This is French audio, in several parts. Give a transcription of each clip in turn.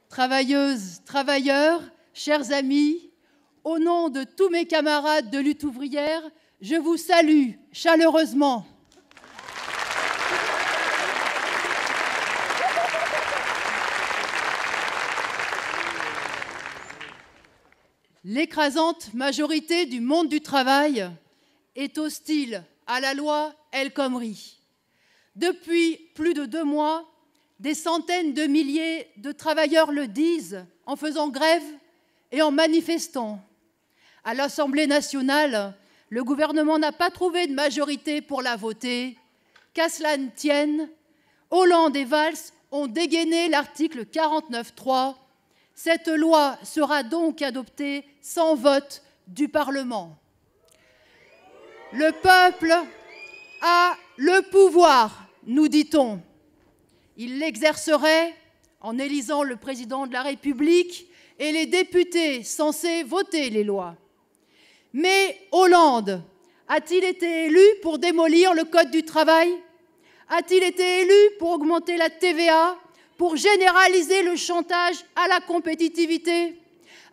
Travailleuses, travailleurs, chers amis, au nom de tous mes camarades de lutte ouvrière, je vous salue chaleureusement. L'écrasante majorité du monde du travail est hostile à la loi El Khomri. Depuis plus de 2 mois, des centaines de milliers de travailleurs le disent en faisant grève et en manifestant. À l'Assemblée nationale, le gouvernement n'a pas trouvé de majorité pour la voter. Qu'à cela ne tienne, Hollande et Valls ont dégainé l'article 49.3. Cette loi sera donc adoptée sans vote du Parlement. Le peuple a le pouvoir, nous dit-on. Il l'exercerait en élisant le président de la République et les députés censés voter les lois. Mais Hollande a-t-il été élu pour démolir le Code du travail? A-t-il été élu pour augmenter la TVA, pour généraliser le chantage à la compétitivité?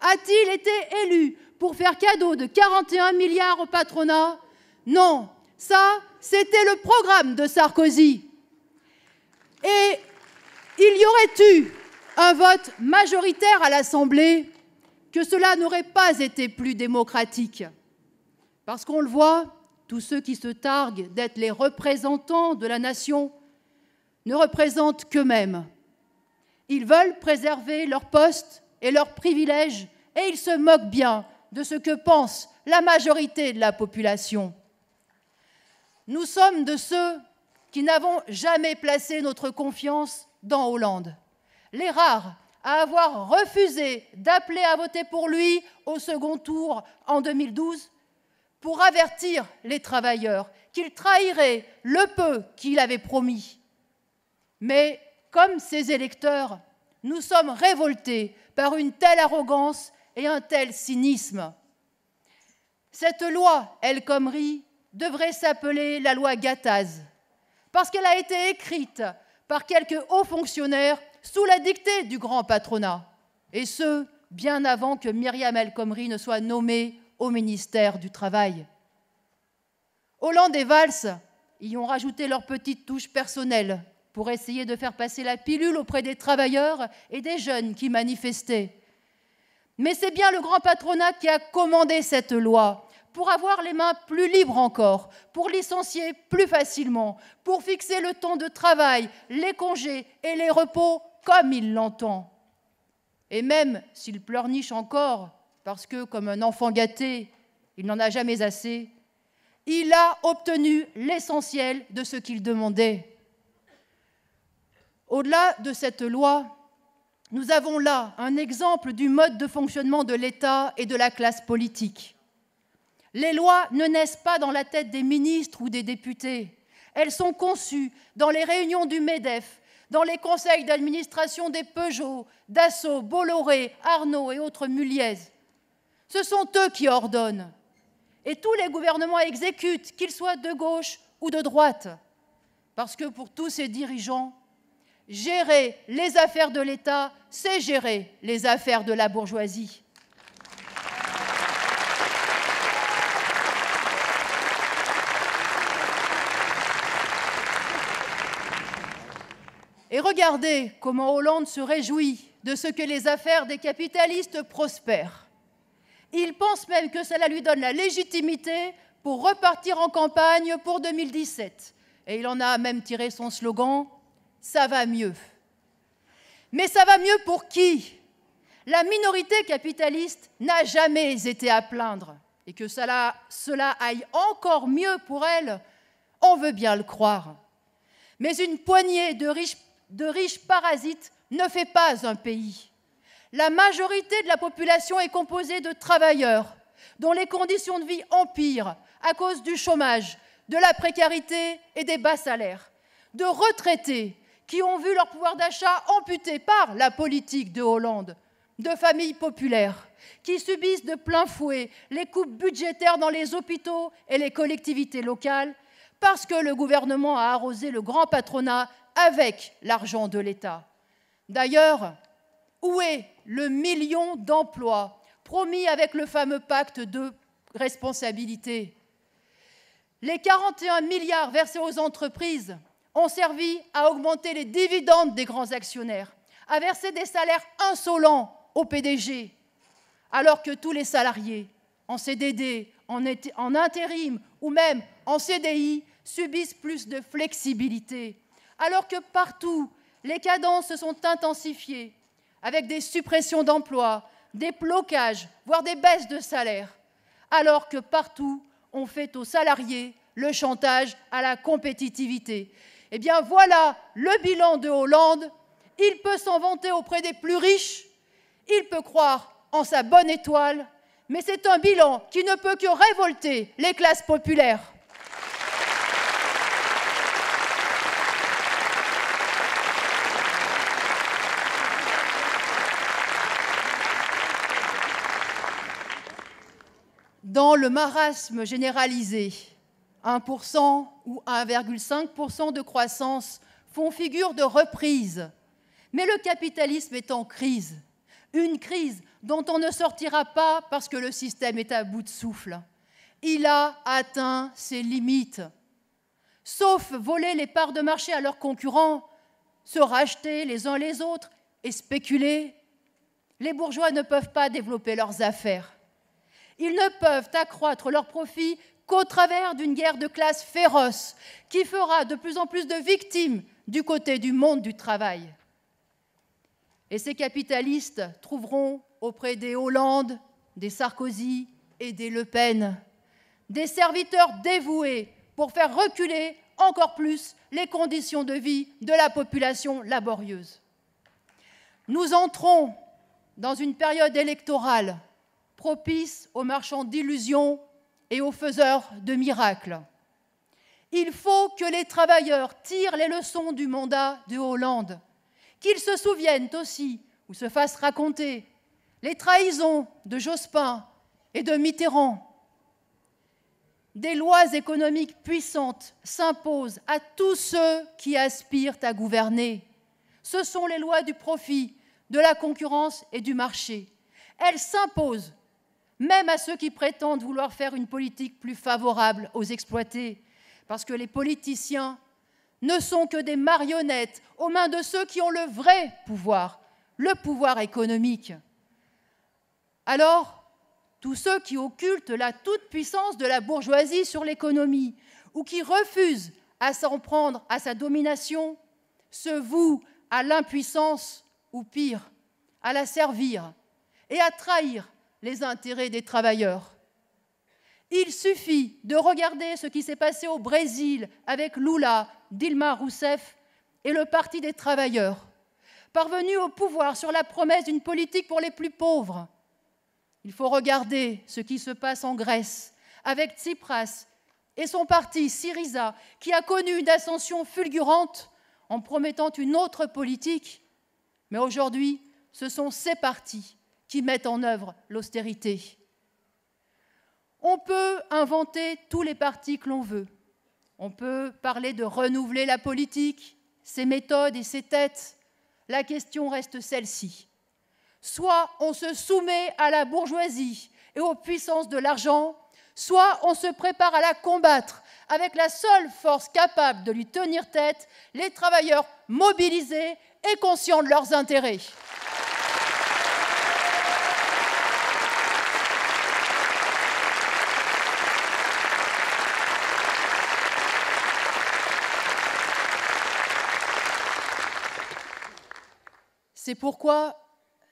A-t-il été élu pour faire cadeau de 41 milliards au patronat? Non, ça, c'était le programme de Sarkozy. Et il y aurait eu un vote majoritaire à l'Assemblée, que cela n'aurait pas été plus démocratique. Parce qu'on le voit, tous ceux qui se targuent d'être les représentants de la nation ne représentent qu'eux-mêmes. Ils veulent préserver leur poste et leurs privilèges et ils se moquent bien de ce que pense la majorité de la population. Nous sommes de ceux qui n'avons jamais placé notre confiance dans Hollande. Les rares à avoir refusé d'appeler à voter pour lui au second tour en 2012 pour avertir les travailleurs qu'il trahirait le peu qu'il avait promis. Mais comme ses électeurs, nous sommes révoltés par une telle arrogance et un tel cynisme. Cette loi El Khomri devrait s'appeler la loi Gattaz, parce qu'elle a été écrite par quelques hauts fonctionnaires sous la dictée du grand patronat, et ce, bien avant que Myriam El Khomri ne soit nommée au ministère du Travail. Hollande et Valls y ont rajouté leur petite touche personnelle pour essayer de faire passer la pilule auprès des travailleurs et des jeunes qui manifestaient. Mais c'est bien le grand patronat qui a commandé cette loi pour avoir les mains plus libres encore, pour licencier plus facilement, pour fixer le temps de travail, les congés et les repos comme il l'entend. Et même s'il pleurniche encore, parce que, comme un enfant gâté, il n'en a jamais assez, il a obtenu l'essentiel de ce qu'il demandait. Au-delà de cette loi, nous avons là un exemple du mode de fonctionnement de l'État et de la classe politique. Les lois ne naissent pas dans la tête des ministres ou des députés. Elles sont conçues dans les réunions du MEDEF, dans les conseils d'administration des Peugeot, Dassault, Bolloré, Arnaud et autres Muliez. Ce sont eux qui ordonnent. Et tous les gouvernements exécutent, qu'ils soient de gauche ou de droite. Parce que pour tous ces dirigeants, gérer les affaires de l'État, c'est gérer les affaires de la bourgeoisie. Et regardez comment Hollande se réjouit de ce que les affaires des capitalistes prospèrent. Il pense même que cela lui donne la légitimité pour repartir en campagne pour 2017. Et il en a même tiré son slogan « Ça va mieux ». Mais ça va mieux pour qui? La minorité capitaliste n'a jamais été à plaindre. Et que cela aille encore mieux pour elle, on veut bien le croire. Mais une poignée de riches parasites ne fait pas un pays. La majorité de la population est composée de travailleurs dont les conditions de vie empirent à cause du chômage, de la précarité et des bas salaires, de retraités qui ont vu leur pouvoir d'achat amputé par la politique de Hollande, de familles populaires qui subissent de plein fouet les coupes budgétaires dans les hôpitaux et les collectivités locales parce que le gouvernement a arrosé le grand patronat avec l'argent de l'État. D'ailleurs, Où est le million d'emplois promis avec le fameux pacte de responsabilité? Les 41 milliards versés aux entreprises ont servi à augmenter les dividendes des grands actionnaires, à verser des salaires insolents au PDG, alors que tous les salariés en CDD, en intérim ou même en CDI subissent plus de flexibilité, alors que partout, les cadences se sont intensifiées avec des suppressions d'emplois, des blocages, voire des baisses de salaire, alors que partout, on fait aux salariés le chantage à la compétitivité. Eh bien voilà le bilan de Hollande. Il peut s'en vanter auprès des plus riches, il peut croire en sa bonne étoile, mais c'est un bilan qui ne peut que révolter les classes populaires. Dans le marasme généralisé, 1% ou 1,5% de croissance font figure de reprise. Mais le capitalisme est en crise. Une crise dont on ne sortira pas parce que le système est à bout de souffle. Il a atteint ses limites. Sauf voler les parts de marché à leurs concurrents, se racheter les uns les autres et spéculer, les bourgeois ne peuvent pas développer leurs affaires. Ils ne peuvent accroître leurs profits qu'au travers d'une guerre de classe féroce qui fera de plus en plus de victimes du côté du monde du travail. Et ces capitalistes trouveront auprès des Hollande, des Sarkozy et des Le Pen des serviteurs dévoués pour faire reculer encore plus les conditions de vie de la population laborieuse. Nous entrons dans une période électorale propice aux marchands d'illusions et aux faiseurs de miracles. Il faut que les travailleurs tirent les leçons du mandat de Hollande, qu'ils se souviennent aussi, ou se fassent raconter, les trahisons de Jospin et de Mitterrand. Des lois économiques puissantes s'imposent à tous ceux qui aspirent à gouverner. Ce sont les lois du profit, de la concurrence et du marché. Elles s'imposent même à ceux qui prétendent vouloir faire une politique plus favorable aux exploités, parce que les politiciens ne sont que des marionnettes aux mains de ceux qui ont le vrai pouvoir, le pouvoir économique. Alors, tous ceux qui occultent la toute-puissance de la bourgeoisie sur l'économie ou qui refusent à s'en prendre à sa domination se vouent à l'impuissance ou pire, à la servir et à trahir les intérêts des travailleurs. Il suffit de regarder ce qui s'est passé au Brésil avec Lula, Dilma Rousseff et le Parti des travailleurs, parvenu au pouvoir sur la promesse d'une politique pour les plus pauvres. Il faut regarder ce qui se passe en Grèce avec Tsipras et son parti Syriza, qui a connu une ascension fulgurante en promettant une autre politique. Mais aujourd'hui, ce sont ces partis qui mettent en œuvre l'austérité. On peut inventer tous les partis que l'on veut. On peut parler de renouveler la politique, ses méthodes et ses têtes. La question reste celle-ci. Soit on se soumet à la bourgeoisie et aux puissances de l'argent, soit on se prépare à la combattre avec la seule force capable de lui tenir tête, les travailleurs mobilisés et conscients de leurs intérêts. C'est pourquoi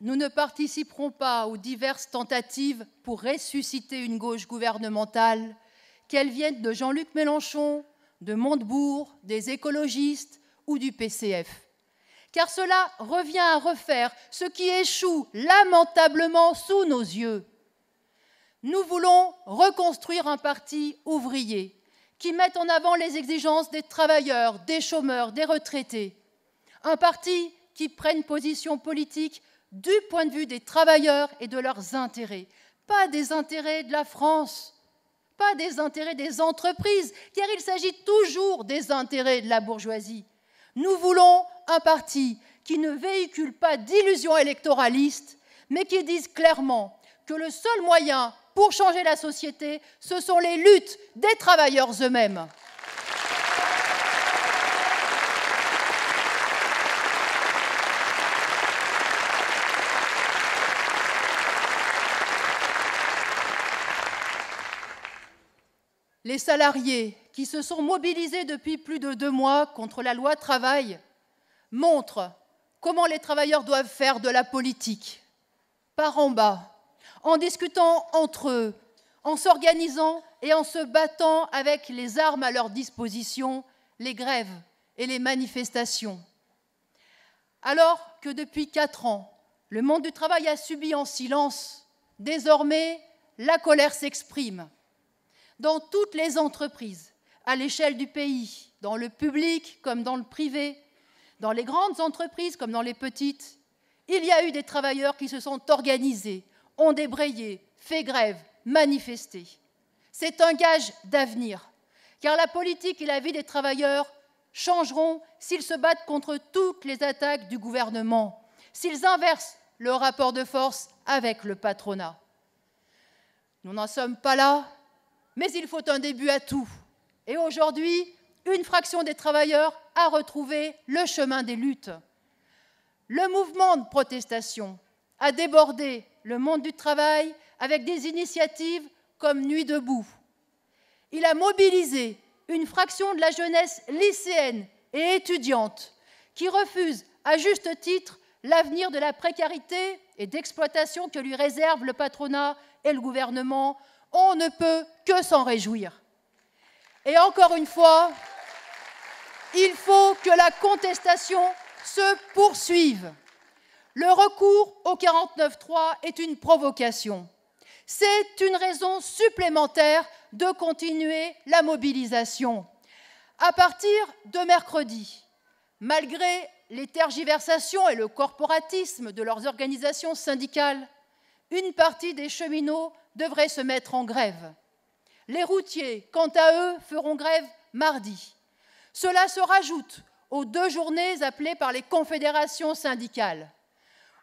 nous ne participerons pas aux diverses tentatives pour ressusciter une gauche gouvernementale, qu'elles viennent de Jean-Luc Mélenchon, de Montebourg, des écologistes ou du PCF. Car cela revient à refaire ce qui échoue lamentablement sous nos yeux. Nous voulons reconstruire un parti ouvrier qui mette en avant les exigences des travailleurs, des chômeurs, des retraités. Un parti qui prenne position politique du point de vue des travailleurs et de leurs intérêts, pas des intérêts de la France, pas des intérêts des entreprises, car il s'agit toujours des intérêts de la bourgeoisie. Nous voulons un parti qui ne véhiculent pas d'illusions électoralistes, mais qui disent clairement que le seul moyen pour changer la société, ce sont les luttes des travailleurs eux-mêmes. Les salariés qui se sont mobilisés depuis plus de 2 mois contre la loi travail montrent comment les travailleurs doivent faire de la politique, par en bas, en discutant entre eux, en s'organisant et en se battant avec les armes à leur disposition, les grèves et les manifestations. Alors que depuis 4 ans, le monde du travail a subi en silence, désormais, la colère s'exprime. Dans toutes les entreprises, à l'échelle du pays, dans le public comme dans le privé, dans les grandes entreprises comme dans les petites, il y a eu des travailleurs qui se sont organisés, ont débrayé, fait grève, manifesté. C'est un gage d'avenir, car la politique et la vie des travailleurs changeront s'ils se battent contre toutes les attaques du gouvernement, s'ils inversent le rapport de force avec le patronat. Nous n'en sommes pas là, mais il faut un début à tout. Et aujourd'hui, une fraction des travailleurs a retrouvé le chemin des luttes. Le mouvement de protestation a débordé le monde du travail avec des initiatives comme Nuit debout. Il a mobilisé une fraction de la jeunesse lycéenne et étudiante qui refuse, à juste titre, l'avenir de la précarité et d'exploitation que lui réservent le patronat et le gouvernement. On ne peut que s'en réjouir. Et encore une fois, il faut que la contestation se poursuive. Le recours au 49.3 est une provocation. C'est une raison supplémentaire de continuer la mobilisation. À partir de mercredi, malgré les tergiversations et le corporatisme de leurs organisations syndicales, une partie des cheminots devrait se mettre en grève. Les routiers, quant à eux, feront grève mardi. Cela se rajoute aux 2 journées appelées par les confédérations syndicales.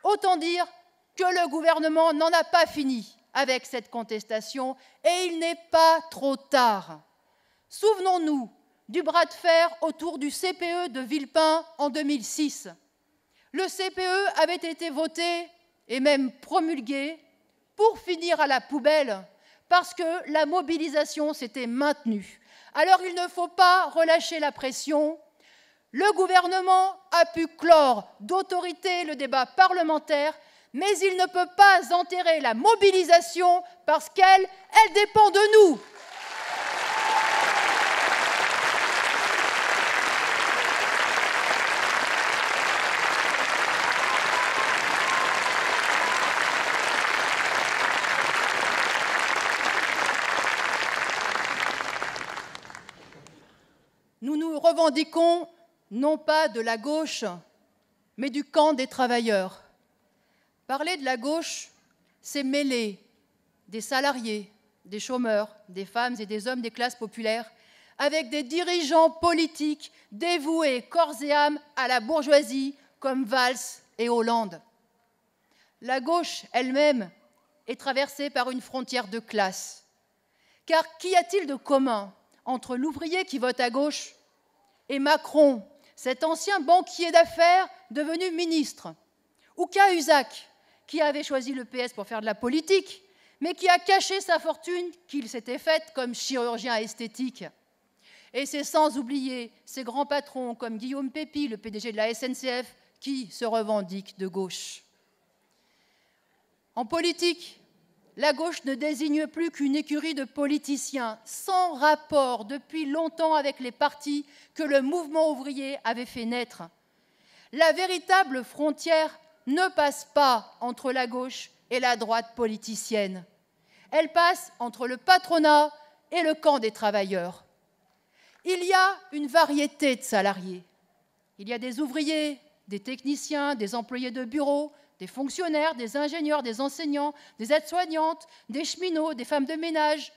Autant dire que le gouvernement n'en a pas fini avec cette contestation et il n'est pas trop tard. Souvenons-nous du bras de fer autour du CPE de Villepin en 2006. Le CPE avait été voté et même promulgué pour finir à la poubelle parce que la mobilisation s'était maintenue. Alors il ne faut pas relâcher la pression. Le gouvernement a pu clore d'autorité le débat parlementaire, mais il ne peut pas enterrer la mobilisation parce qu'elle dépend de nous. Nous nous revendiquons non pas de la gauche, mais du camp des travailleurs. Parler de la gauche, c'est mêler des salariés, des chômeurs, des femmes et des hommes des classes populaires avec des dirigeants politiques dévoués corps et âme à la bourgeoisie comme Valls et Hollande. La gauche elle-même est traversée par une frontière de classe. Car qu'y a-t-il de commun entre l'ouvrier qui vote à gauche et Macron, cet ancien banquier d'affaires devenu ministre, ou Cahuzac, qui avait choisi le PS pour faire de la politique, mais qui a caché sa fortune qu'il s'était faite comme chirurgien esthétique. Et c'est sans oublier ces grands patrons comme Guillaume Pépi, le PDG de la SNCF, qui se revendiquent de gauche. En politique, la gauche ne désigne plus qu'une écurie de politiciens sans rapport depuis longtemps avec les partis que le mouvement ouvrier avait fait naître. La véritable frontière ne passe pas entre la gauche et la droite politicienne. Elle passe entre le patronat et le camp des travailleurs. Il y a une variété de salariés. Il y a des ouvriers, des techniciens, des employés de bureau, des fonctionnaires, des ingénieurs, des enseignants, des aides-soignantes, des cheminots, des femmes de ménage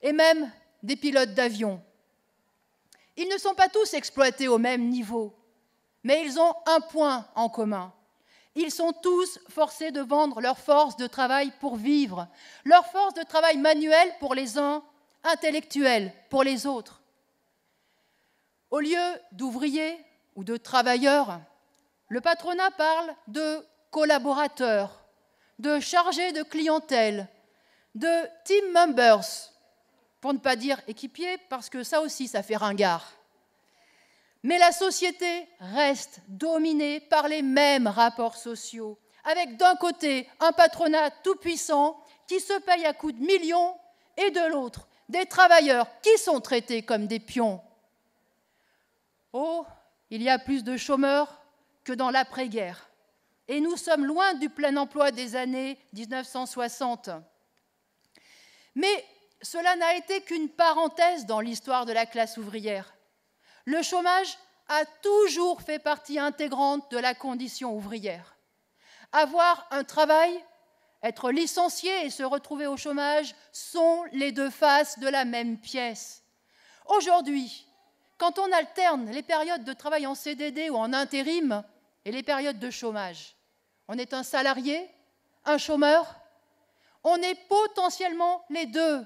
et même des pilotes d'avion. Ils ne sont pas tous exploités au même niveau, mais ils ont un point en commun. Ils sont tous forcés de vendre leur force de travail pour vivre, leur force de travail manuelle pour les uns, intellectuelle pour les autres. Au lieu d'ouvriers ou de travailleurs, le patronat parle de collaborateurs, de chargés de clientèle, de team members, pour ne pas dire équipiers, parce que ça aussi, ça fait ringard. Mais la société reste dominée par les mêmes rapports sociaux, avec d'un côté un patronat tout-puissant qui se paye à coups de millions, et de l'autre, des travailleurs qui sont traités comme des pions. Oh, il y a plus de chômeurs que dans l'après-guerre. Et nous sommes loin du plein emploi des années 1960. Mais cela n'a été qu'une parenthèse dans l'histoire de la classe ouvrière. Le chômage a toujours fait partie intégrante de la condition ouvrière. Avoir un travail, être licencié et se retrouver au chômage sont les deux faces de la même pièce. Aujourd'hui, quand on alterne les périodes de travail en CDD ou en intérim et les périodes de chômage, on est un salarié, un chômeur, on est potentiellement les deux.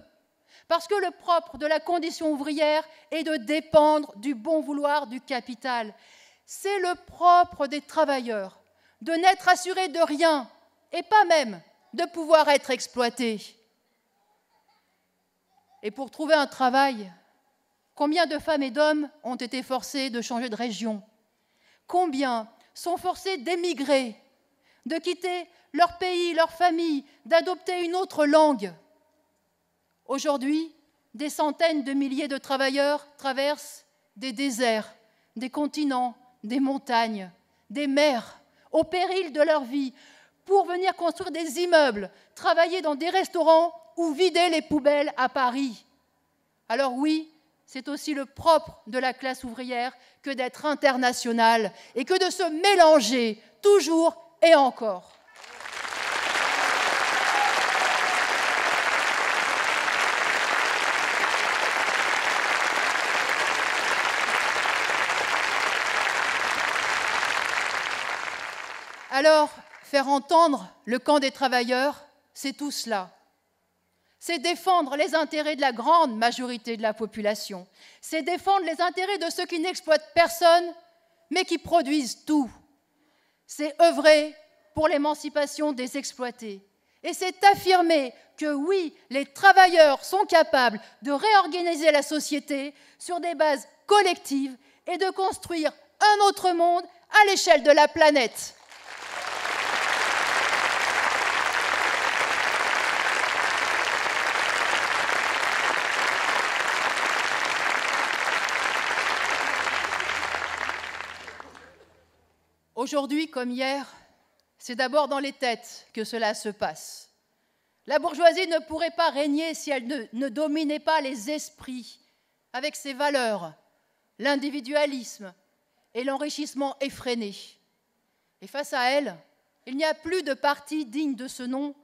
Parce que le propre de la condition ouvrière est de dépendre du bon vouloir du capital. C'est le propre des travailleurs de n'être assurés de rien et pas même de pouvoir être exploités. Et pour trouver un travail, combien de femmes et d'hommes ont été forcés de changer de région? Combien sont forcés d'émigrer, de quitter leur pays, leur famille, d'adopter une autre langue? Aujourd'hui, des centaines de milliers de travailleurs traversent des déserts, des continents, des montagnes, des mers, au péril de leur vie, pour venir construire des immeubles, travailler dans des restaurants ou vider les poubelles à Paris. Alors oui, c'est aussi le propre de la classe ouvrière que d'être internationale et que de se mélanger toujours et encore. Alors, faire entendre le camp des travailleurs, c'est tout cela. C'est défendre les intérêts de la grande majorité de la population. C'est défendre les intérêts de ceux qui n'exploitent personne, mais qui produisent tout. C'est œuvrer pour l'émancipation des exploités. Et c'est affirmer que oui, les travailleurs sont capables de réorganiser la société sur des bases collectives et de construire un autre monde à l'échelle de la planète. Aujourd'hui comme hier, c'est d'abord dans les têtes que cela se passe. La bourgeoisie ne pourrait pas régner si elle ne dominait pas les esprits, avec ses valeurs, l'individualisme et l'enrichissement effréné. Et face à elle, il n'y a plus de parti digne de ce nom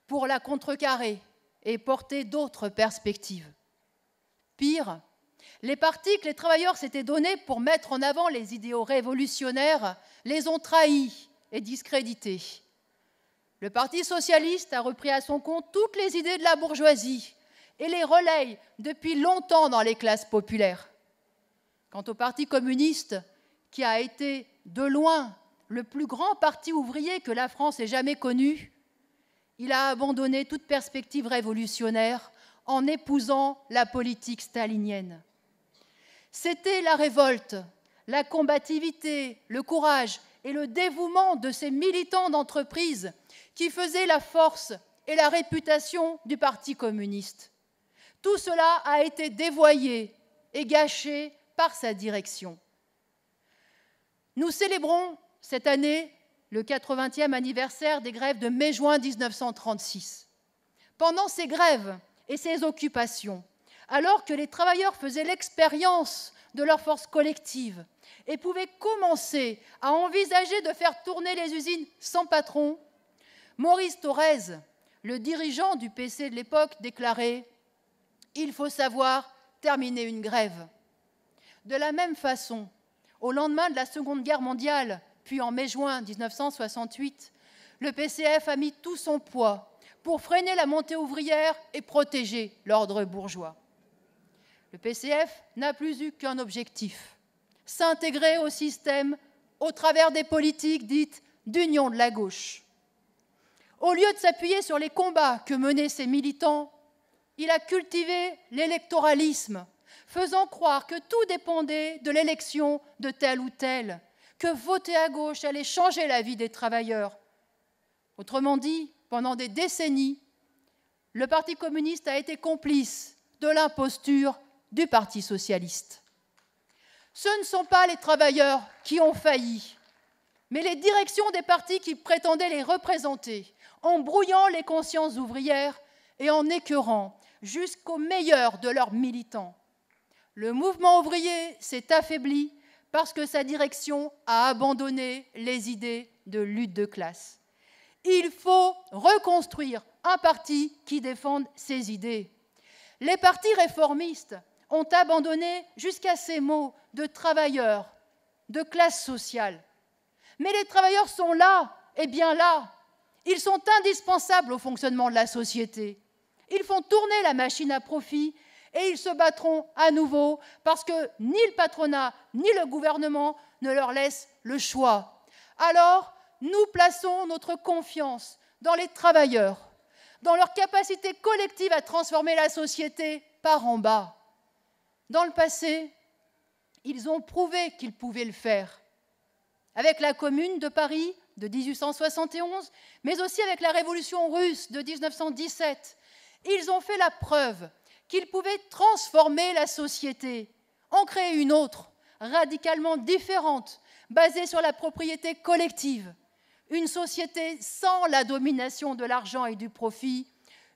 pour la contrecarrer et porter d'autres perspectives. Pire, les partis que les travailleurs s'étaient donnés pour mettre en avant les idéaux révolutionnaires les ont trahis et discrédités. Le Parti socialiste a repris à son compte toutes les idées de la bourgeoisie et les relaye depuis longtemps dans les classes populaires. Quant au Parti communiste, qui a été de loin le plus grand parti ouvrier que la France ait jamais connu, il a abandonné toute perspective révolutionnaire en épousant la politique stalinienne. C'était la révolte, la combativité, le courage et le dévouement de ces militants d'entreprise qui faisaient la force et la réputation du Parti communiste. Tout cela a été dévoyé et gâché par sa direction. Nous célébrons cette année le 80e anniversaire des grèves de mai-juin 1936. Pendant ces grèves et ces occupations, alors que les travailleurs faisaient l'expérience de leur force collective et pouvaient commencer à envisager de faire tourner les usines sans patron, Maurice Thorez, le dirigeant du PC de l'époque, déclarait « Il faut savoir terminer une grève ». De la même façon, Au lendemain de la Seconde Guerre mondiale, puis en mai-juin 1968, le PCF a mis tout son poids pour freiner la montée ouvrière et protéger l'ordre bourgeois. Le PCF n'a plus eu qu'un objectif, s'intégrer au système au travers des politiques dites d'union de la gauche. Au lieu de s'appuyer sur les combats que menaient ses militants, il a cultivé l'électoralisme, faisant croire que tout dépendait de l'élection de tel ou tel, que voter à gauche allait changer la vie des travailleurs. Autrement dit, pendant des décennies, le Parti communiste a été complice de l'imposture du Parti socialiste. Ce ne sont pas les travailleurs qui ont failli, mais les directions des partis qui prétendaient les représenter, en brouillant les consciences ouvrières et en écœurant jusqu'au meilleur de leurs militants. Le mouvement ouvrier s'est affaibli parce que sa direction a abandonné les idées de lutte de classe. Il faut reconstruire un parti qui défende ses idées. Les partis réformistes ont abandonné jusqu'à ces mots de travailleurs, de classe sociale. Mais les travailleurs sont là, et bien là. Ils sont indispensables au fonctionnement de la société. Ils font tourner la machine à profit et ils se battront à nouveau parce que ni le patronat ni le gouvernement ne leur laissent le choix. Alors, nous plaçons notre confiance dans les travailleurs, dans leur capacité collective à transformer la société par en bas. Dans le passé, ils ont prouvé qu'ils pouvaient le faire. Avec la Commune de Paris de 1871, mais aussi avec la Révolution russe de 1917, ils ont fait la preuve qu'ils pouvaient transformer la société, en créer une autre, radicalement différente, basée sur la propriété collective, une société sans la domination de l'argent et du profit,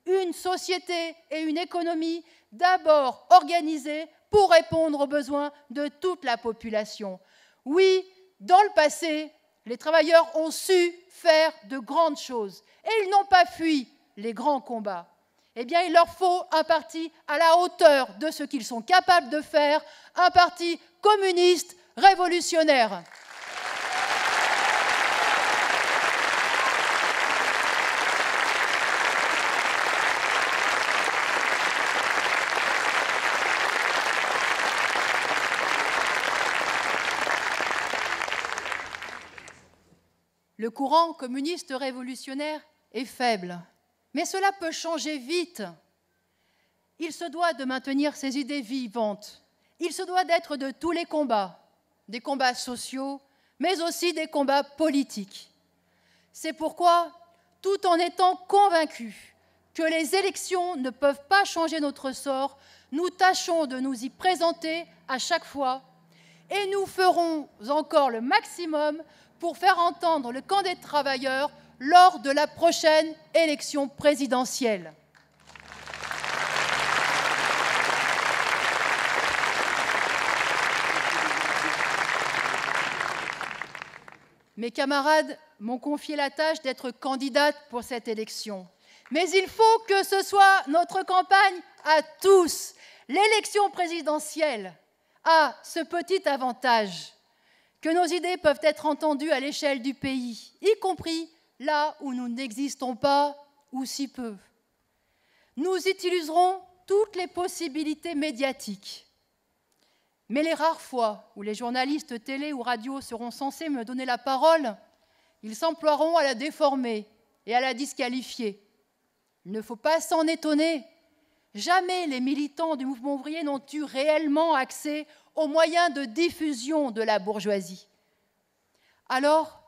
une société et une économie d'abord organisées pour répondre aux besoins de toute la population. Oui, dans le passé, les travailleurs ont su faire de grandes choses et ils n'ont pas fui les grands combats. Eh bien, il leur faut un parti à la hauteur de ce qu'ils sont capables de faire, un parti communiste révolutionnaire. Le courant communiste révolutionnaire est faible, mais cela peut changer vite. Il se doit de maintenir ses idées vivantes. Il se doit d'être de tous les combats, des combats sociaux, mais aussi des combats politiques. C'est pourquoi, tout en étant convaincus que les élections ne peuvent pas changer notre sort, nous tâchons de nous y présenter à chaque fois et nous ferons encore le maximum pour faire entendre le camp des travailleurs lors de la prochaine élection présidentielle. Mes camarades m'ont confié la tâche d'être candidate pour cette élection. Mais il faut que ce soit notre campagne à tous. L'élection présidentielle a ce petit avantage que nos idées peuvent être entendues à l'échelle du pays, y compris là où nous n'existons pas ou si peu. Nous utiliserons toutes les possibilités médiatiques. Mais les rares fois où les journalistes télé ou radio seront censés me donner la parole, ils s'emploieront à la déformer et à la disqualifier. Il ne faut pas s'en étonner. Jamais les militants du mouvement ouvrier n'ont eu réellement accès aux moyens de diffusion de la bourgeoisie. Alors,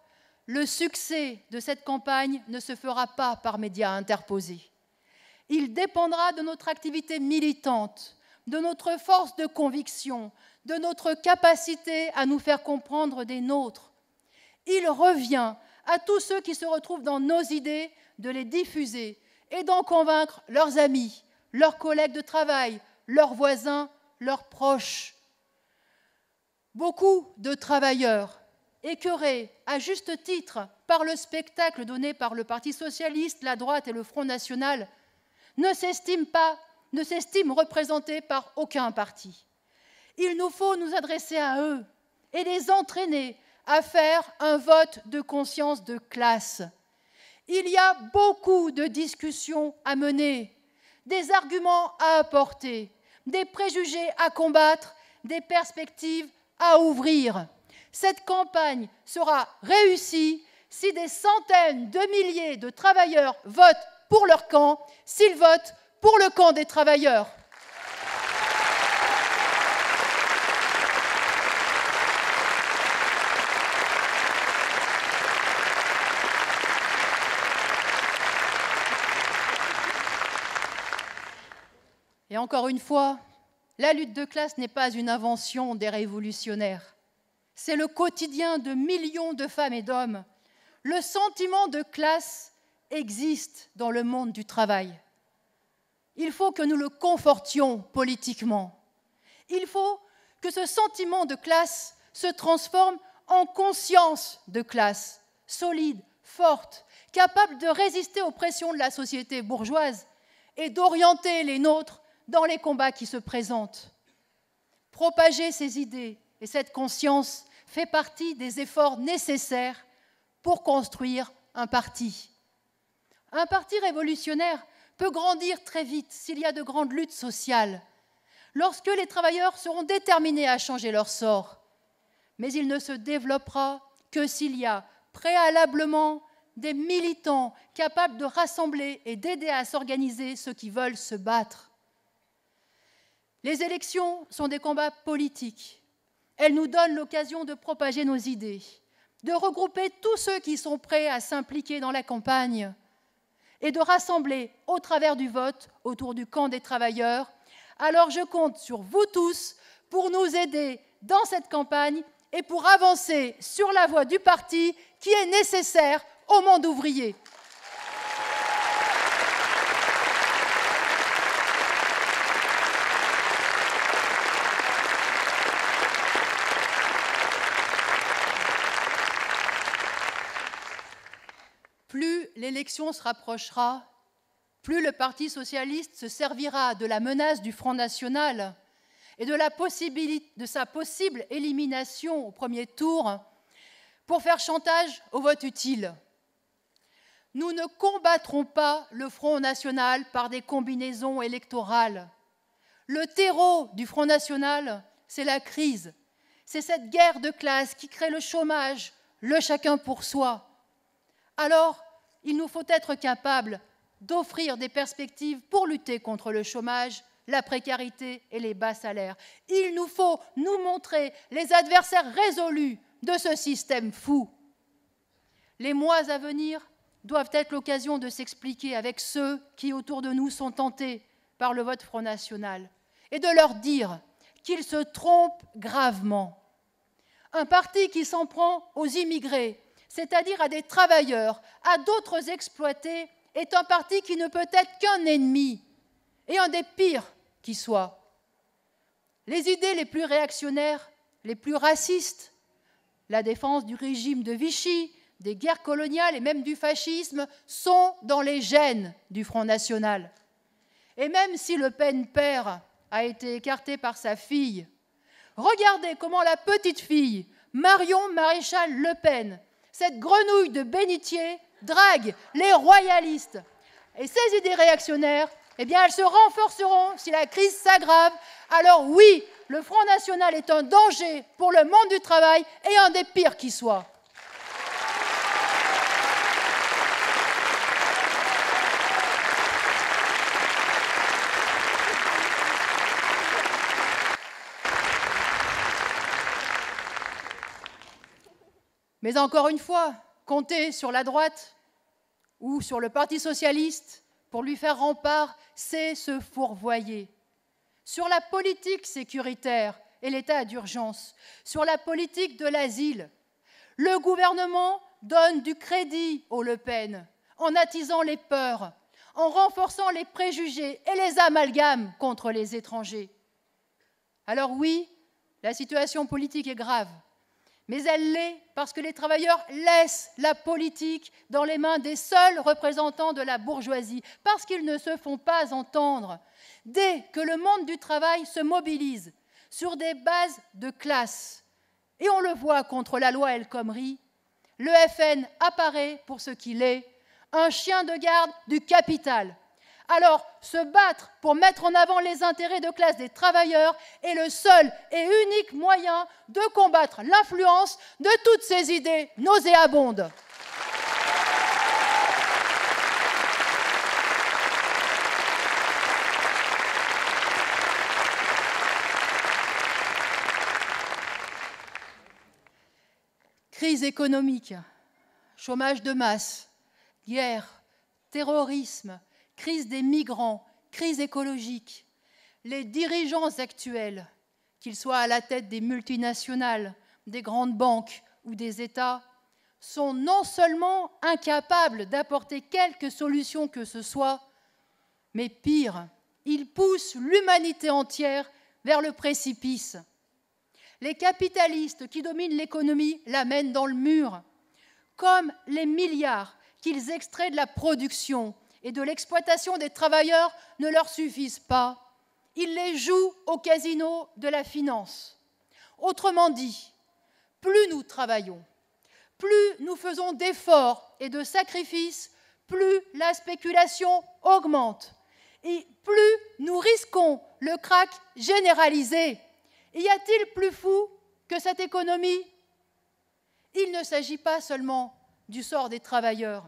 le succès de cette campagne ne se fera pas par médias interposés. Il dépendra de notre activité militante, de notre force de conviction, de notre capacité à nous faire comprendre des nôtres. Il revient à tous ceux qui se retrouvent dans nos idées de les diffuser et d'en convaincre leurs amis, leurs collègues de travail, leurs voisins, leurs proches. Beaucoup de travailleurs, écœurés à juste titre par le spectacle donné par le Parti socialiste, la droite et le Front national, ne s'estiment représentés par aucun parti. Il nous faut nous adresser à eux et les entraîner à faire un vote de conscience de classe. Il y a beaucoup de discussions à mener, des arguments à apporter, des préjugés à combattre, des perspectives à ouvrir. Cette campagne sera réussie si des centaines de milliers de travailleurs votent pour leur camp, s'ils votent pour le camp des travailleurs. Et encore une fois, la lutte de classe n'est pas une invention des révolutionnaires. C'est le quotidien de millions de femmes et d'hommes. Le sentiment de classe existe dans le monde du travail. Il faut que nous le confortions politiquement. Il faut que ce sentiment de classe se transforme en conscience de classe, solide, forte, capable de résister aux pressions de la société bourgeoise et d'orienter les nôtres dans les combats qui se présentent. Propager ces idées et cette conscience fait partie des efforts nécessaires pour construire un parti. Un parti révolutionnaire peut grandir très vite s'il y a de grandes luttes sociales, lorsque les travailleurs seront déterminés à changer leur sort. Mais il ne se développera que s'il y a préalablement des militants capables de rassembler et d'aider à s'organiser ceux qui veulent se battre. Les élections sont des combats politiques. Elles nous donnent l'occasion de propager nos idées, de regrouper tous ceux qui sont prêts à s'impliquer dans la campagne et de rassembler au travers du vote autour du camp des travailleurs. Alors je compte sur vous tous pour nous aider dans cette campagne et pour avancer sur la voie du parti qui est nécessaire au monde ouvrier. Plus l'élection se rapprochera, plus le Parti socialiste se servira de la menace du Front national et de sa possible élimination au premier tour pour faire chantage au vote utile. Nous ne combattrons pas le Front national par des combinaisons électorales. Le terreau du Front national, c'est la crise. C'est cette guerre de classe qui crée le chômage, le chacun pour soi. Alors, il nous faut être capables d'offrir des perspectives pour lutter contre le chômage, la précarité et les bas salaires. Il nous faut nous montrer les adversaires résolus de ce système fou. Les mois à venir doivent être l'occasion de s'expliquer avec ceux qui, autour de nous, sont tentés par le vote Front national et de leur dire qu'ils se trompent gravement. Un parti qui s'en prend aux immigrés, c'est-à-dire à des travailleurs, à d'autres exploités, est un parti qui ne peut être qu'un ennemi, et un des pires qui soit. Les idées les plus réactionnaires, les plus racistes, la défense du régime de Vichy, des guerres coloniales et même du fascisme, sont dans les gènes du Front national. Et même si Le Pen père a été écarté par sa fille, regardez comment la petite fille, Marion Maréchal Le Pen, cette grenouille de bénitier, drague les royalistes. Et ces idées réactionnaires, eh bien, elles se renforceront si la crise s'aggrave. Alors oui, le Front national est un danger pour le monde du travail et un des pires qui soit. Mais encore une fois, compter sur la droite ou sur le Parti socialiste pour lui faire rempart, c'est se fourvoyer. Sur la politique sécuritaire et l'état d'urgence, sur la politique de l'asile, le gouvernement donne du crédit aux Le Pen en attisant les peurs, en renforçant les préjugés et les amalgames contre les étrangers. Alors oui, la situation politique est grave. Mais elle l'est parce que les travailleurs laissent la politique dans les mains des seuls représentants de la bourgeoisie, parce qu'ils ne se font pas entendre. Dès que le monde du travail se mobilise sur des bases de classe Et on le voit contre la loi El Khomri, le FN apparaît pour ce qu'il est, un chien de garde du capital. Alors, se battre pour mettre en avant les intérêts de classe des travailleurs est le seul et unique moyen de combattre l'influence de toutes ces idées nauséabondes. Crise économique, chômage de masse, guerre, terrorisme, crise des migrants, crise écologique. Les dirigeants actuels, qu'ils soient à la tête des multinationales, des grandes banques ou des États, sont non seulement incapables d'apporter quelque solution que ce soit, mais pire, ils poussent l'humanité entière vers le précipice. Les capitalistes qui dominent l'économie la mènent dans le mur, comme les milliards qu'ils extraient de la production et de l'exploitation des travailleurs ne leur suffisent pas. Ils les jouent au casino de la finance. Autrement dit, plus nous travaillons, plus nous faisons d'efforts et de sacrifices, plus la spéculation augmente et plus nous risquons le krach généralisé. Y a-t-il plus fou que cette économie? Il ne s'agit pas seulement du sort des travailleurs.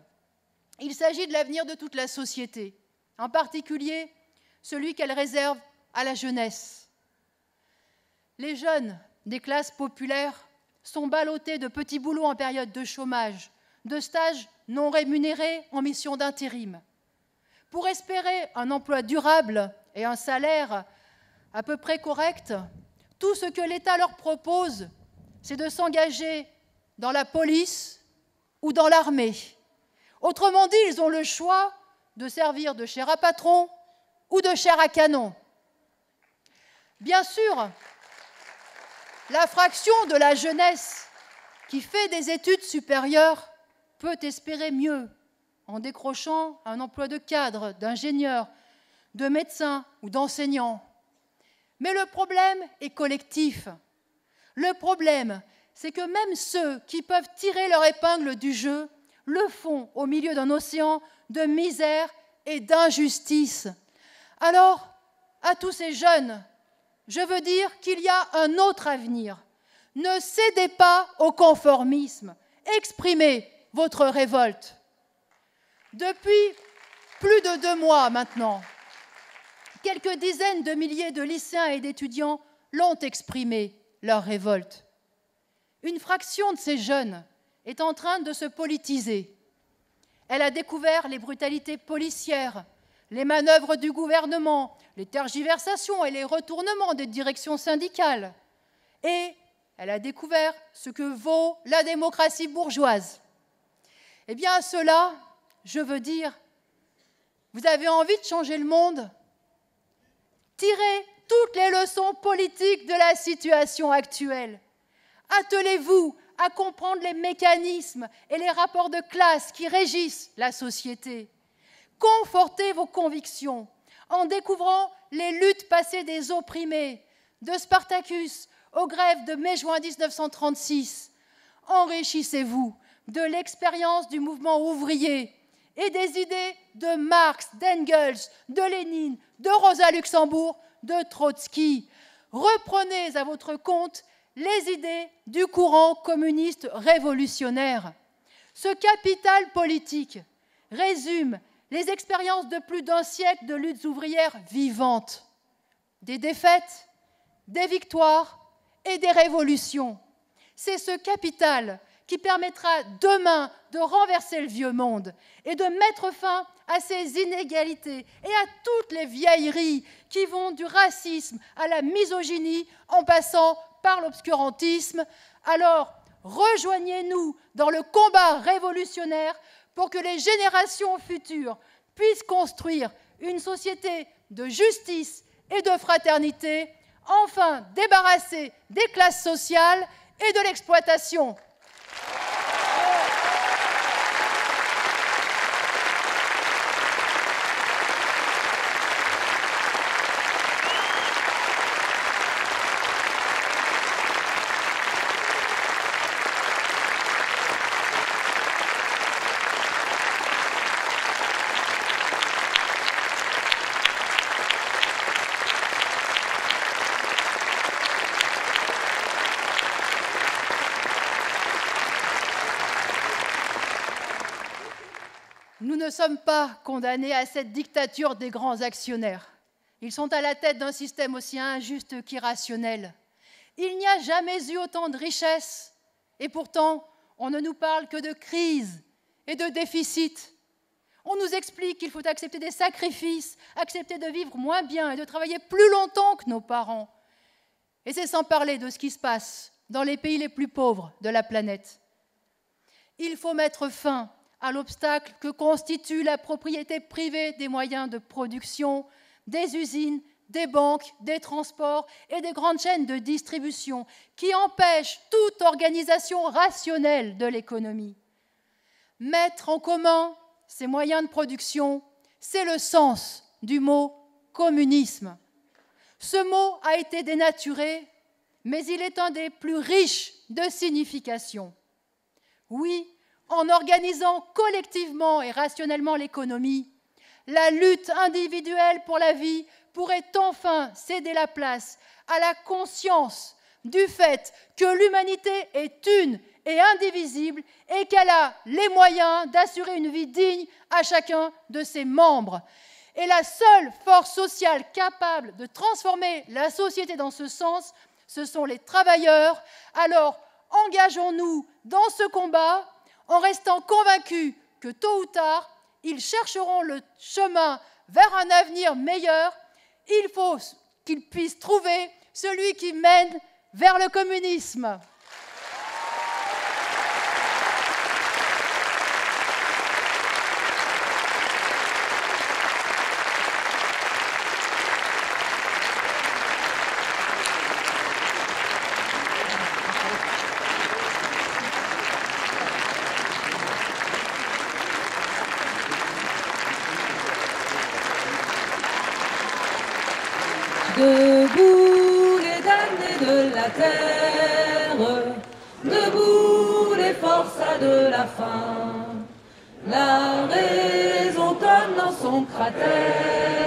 Il s'agit de l'avenir de toute la société, en particulier celui qu'elle réserve à la jeunesse. Les jeunes des classes populaires sont ballottés de petits boulots en période de chômage, de stages non rémunérés en mission d'intérim. Pour espérer un emploi durable et un salaire à peu près correct, tout ce que l'État leur propose, c'est de s'engager dans la police ou dans l'armée. Autrement dit, ils ont le choix de servir de chair à patron ou de chair à canon. Bien sûr, la fraction de la jeunesse qui fait des études supérieures peut espérer mieux en décrochant un emploi de cadre, d'ingénieur, de médecin ou d'enseignant. Mais le problème est collectif. Le problème, c'est que même ceux qui peuvent tirer leur épingle du jeu le font au milieu d'un océan de misère et d'injustice. Alors, à tous ces jeunes, je veux dire qu'il y a un autre avenir. Ne cédez pas au conformisme. Exprimez votre révolte. Depuis plus de 2 mois maintenant, quelques dizaines de milliers de lycéens et d'étudiants l'ont exprimé, leur révolte. Une fraction de ces jeunes est en train de se politiser. Elle a découvert les brutalités policières, les manœuvres du gouvernement, les tergiversations et les retournements des directions syndicales. Et elle a découvert ce que vaut la démocratie bourgeoise. Eh bien, à cela, je veux dire, vous avez envie de changer le monde? Tirez toutes les leçons politiques de la situation actuelle. Attelez-vous à comprendre les mécanismes et les rapports de classe qui régissent la société. Confortez vos convictions en découvrant les luttes passées des opprimés, de Spartacus aux grèves de mai-juin 1936. Enrichissez-vous de l'expérience du mouvement ouvrier et des idées de Marx, d'Engels, de Lénine, de Rosa Luxembourg, de Trotsky. Reprenez à votre compte les idées du courant communiste révolutionnaire. Ce capital politique résume les expériences de plus d'un siècle de luttes ouvrières vivantes, des défaites, des victoires et des révolutions. C'est ce capital qui permettra demain de renverser le vieux monde et de mettre fin à ces inégalités et à toutes les vieilleries qui vont du racisme à la misogynie en passant par l'obscurantisme. Alors, rejoignez-nous dans le combat révolutionnaire pour que les générations futures puissent construire une société de justice et de fraternité, enfin débarrassée des classes sociales et de l'exploitation. Nous ne sommes pas condamnés à cette dictature des grands actionnaires. Ils sont à la tête d'un système aussi injuste qu'irrationnel. Il n'y a jamais eu autant de richesses, et pourtant, on ne nous parle que de crise et de déficit. On nous explique qu'il faut accepter des sacrifices, accepter de vivre moins bien et de travailler plus longtemps que nos parents. Et c'est sans parler de ce qui se passe dans les pays les plus pauvres de la planète. Il faut mettre fin à l'obstacle que constitue la propriété privée des moyens de production, des usines, des banques, des transports et des grandes chaînes de distribution qui empêchent toute organisation rationnelle de l'économie. Mettre en commun ces moyens de production, c'est le sens du mot communisme. Ce mot a été dénaturé, mais il est un des plus riches de signification. Oui, en organisant collectivement et rationnellement l'économie, la lutte individuelle pour la vie pourrait enfin céder la place à la conscience du fait que l'humanité est une et indivisible et qu'elle a les moyens d'assurer une vie digne à chacun de ses membres. Et la seule force sociale capable de transformer la société dans ce sens, ce sont les travailleurs. Alors, engageons-nous dans ce combat en restant convaincus que tôt ou tard, ils chercheront le chemin vers un avenir meilleur. Il faut qu'ils puissent trouver celui qui mène vers le communisme. Debout les damnés de la terre, debout les forçats de la faim, la raison tonne dans son cratère.